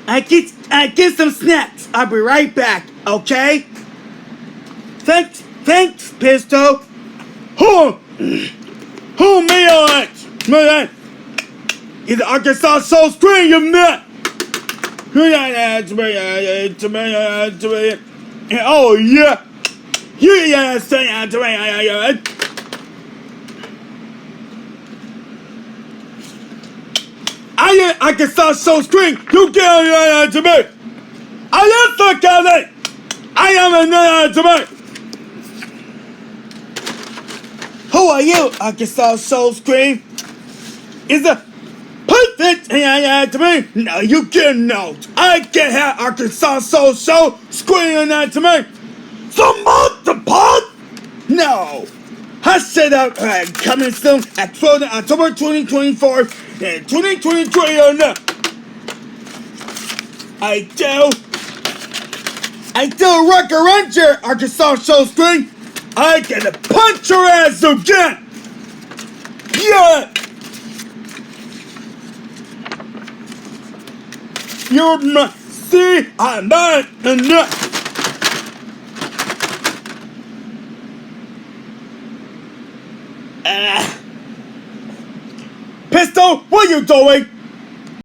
I get some snacks. I'll be right back, okay? Thanks, Pistol. Who me on it? Man, is the Arkansas Soul Screen, you nut? Oh yeah. You say to me. I Arkansas Soul Screen. You get to me. I am the Kelly. I am a to me. Who are you, Arkansas Soul Screen? Is a perfect to me? No, you cannot. I can't have Arkansas Soul Screen to me. Some multiple? No. I said coming soon at 12 October 2024 and 2023 or no. I do recommend your Arkansas Soul Screen. I gonna punch your ass again. Yeah. You're not. See, I'm not enough. Pistol, what are you doing?